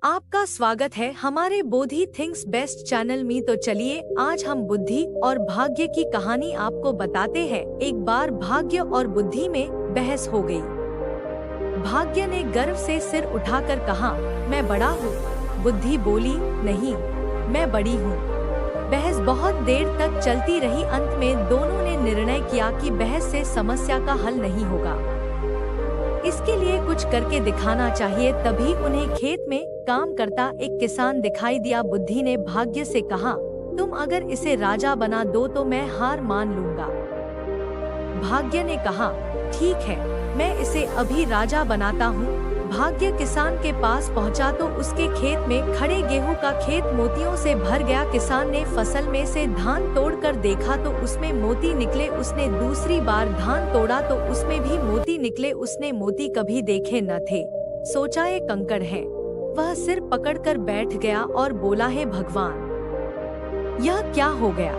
आपका स्वागत है हमारे बोधि थिंक्स बेस्ट चैनल में। तो चलिए आज हम बुद्धि और भाग्य की कहानी आपको बताते हैं। एक बार भाग्य और बुद्धि में बहस हो गई। भाग्य ने गर्व से सिर उठाकर कहा, मैं बड़ा हूँ। बुद्धि बोली, नहीं, मैं बड़ी हूँ। बहस बहुत देर तक चलती रही। अंत में दोनों ने निर्णय किया कि बहस से समस्या का हल नहीं होगा, इसके लिए कुछ करके दिखाना चाहिए। तभी उन्हें खेत में काम करता एक किसान दिखाई दिया। बुद्धि ने भाग्य से कहा, तुम अगर इसे राजा बना दो तो मैं हार मान लूंगा। भाग्य ने कहा, ठीक है, मैं इसे अभी राजा बनाता हूँ। भाग्य किसान के पास पहुँचा तो उसके खेत में खड़े गेहूं का खेत मोतियों से भर गया। किसान ने फसल में से धान तोड़कर देखा तो उसमें मोती निकले। उसने दूसरी बार धान तोड़ा तो उसमें भी मोती निकले। उसने मोती कभी देखे न थे। सोचा ये कंकड़ है। वह सिर पकड़कर बैठ गया और बोला, है भगवान, यह क्या हो गया?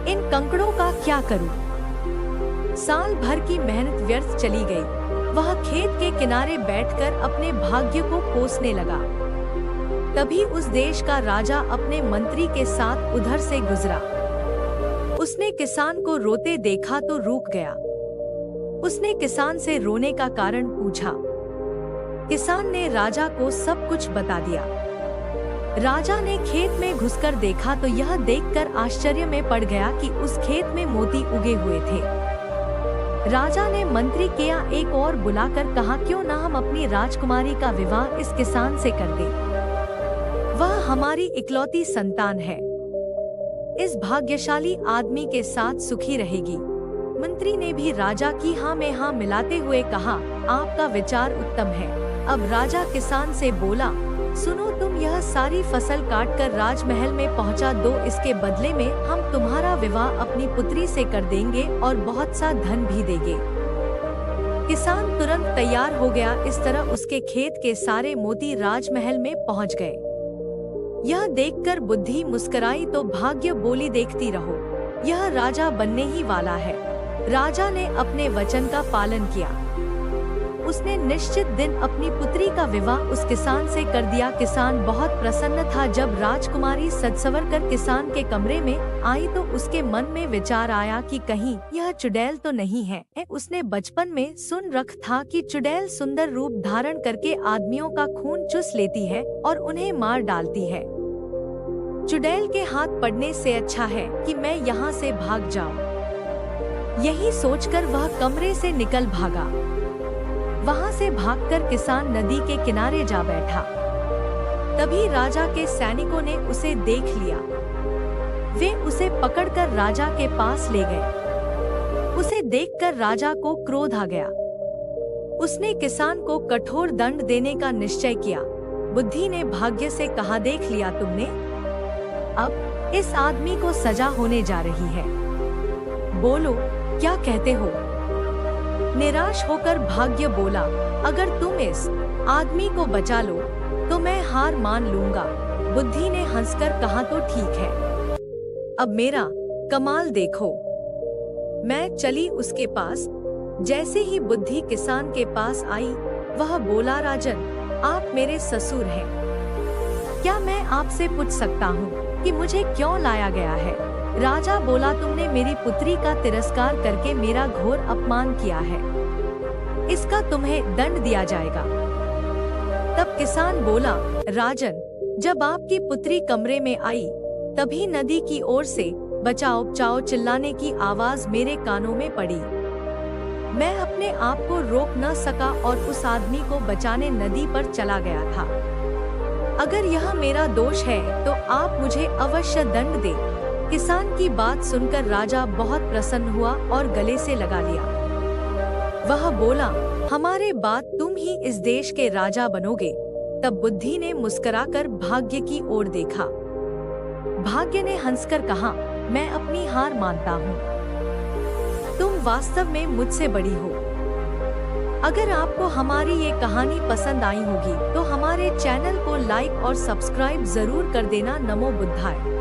इन कंकड़ों का क्या करूं? साल भर की मेहनत व्यर्थ चली गई। वह खेत के किनारे बैठकर अपने भाग्य को कोसने लगा। तभी उस देश का राजा अपने मंत्री के साथ उधर से गुजरा। उसने किसान को रोते देखा तो रुक गया। उसने किसान से रोने का कारण पूछा। किसान ने राजा को सब कुछ बता दिया। राजा ने खेत में घुसकर देखा तो यह देखकर आश्चर्य में पड़ गया कि उस खेत में मोती उगे हुए थे। राजा ने मंत्री के यहाँ एक और बुलाकर कहा, क्यों ना हम अपनी राजकुमारी का विवाह इस किसान से कर दें? वह हमारी इकलौती संतान है। इस भाग्यशाली आदमी के साथ सुखी रहेगी। मंत्री ने भी राजा की हाँ में हाँ मिलाते हुए कहा, आपका विचार उत्तम है। अब राजा किसान से बोला, सुनो, तुम यह सारी फसल काटकर राजमहल में पहुंचा दो। इसके बदले में हम तुम्हारा विवाह अपनी पुत्री से कर देंगे और बहुत सा धन भी देंगे। किसान तुरंत तैयार हो गया। इस तरह उसके खेत के सारे मोती राजमहल में पहुंच गए। यह देखकर बुद्धि मुस्कुराई तो भाग्य बोली, देखती रहो, यह राजा बनने ही वाला है। राजा ने अपने वचन का पालन किया। उसने निश्चित दिन अपनी पुत्री का विवाह उस किसान से कर दिया। किसान बहुत प्रसन्न था। जब राजकुमारी सजसवर कर किसान के कमरे में आई तो उसके मन में विचार आया कि कहीं यह चुड़ैल तो नहीं है। उसने बचपन में सुन रख था कि चुड़ैल सुंदर रूप धारण करके आदमियों का खून चूस लेती है और उन्हें मार डालती है। चुड़ैल के हाथ पड़ने से अच्छा है कि मैं यहाँ से भाग जाऊं। यही सोचकर वह कमरे से निकल भागा। वहां से भागकर किसान नदी के किनारे जा बैठा। तभी राजा के सैनिकों ने उसे देख लिया। वे उसे पकड़कर राजा के पास ले गए। उसे देखकर राजा को क्रोध आ गया। उसने किसान को कठोर दंड देने का निश्चय किया। बुद्धि ने भाग्य से कहा, देख लिया तुमने, अब इस आदमी को सजा होने जा रही है। बोलो, क्या कहते हो? निराश होकर भाग्य बोला, अगर तुम इस आदमी को बचा लो तो मैं हार मान लूंगा। बुद्धि ने हंसकर कहा, तो ठीक है, अब मेरा कमाल देखो। मैं चली उसके पास। जैसे ही बुद्धि किसान के पास आई, वह बोला, राजन, आप मेरे ससुर हैं। क्या मैं आपसे पूछ सकता हूँ कि मुझे क्यों लाया गया है? राजा बोला, तुमने मेरी पुत्री का तिरस्कार करके मेरा घोर अपमान किया है। इसका तुम्हें दंड दिया जाएगा। तब किसान बोला, राजन, जब आपकी पुत्री कमरे में आई तभी नदी की ओर से बचाओ बचाओ चिल्लाने की आवाज मेरे कानों में पड़ी। मैं अपने आप को रोक न सका और उस आदमी को बचाने नदी पर चला गया था। अगर यह मेरा दोष है तो आप मुझे अवश्य दंड दें। किसान की बात सुनकर राजा बहुत प्रसन्न हुआ और गले से लगा लिया। वह बोला, हमारे बाद तुम ही इस देश के राजा बनोगे। तब बुद्धि ने मुस्कुराकर भाग्य की ओर देखा। भाग्य ने हंसकर कहा, मैं अपनी हार मानता हूँ। तुम वास्तव में मुझसे बड़ी हो। अगर आपको हमारी ये कहानी पसंद आई होगी तो हमारे चैनल को लाइक और सब्सक्राइब जरूर कर देना। नमो बुद्धाय।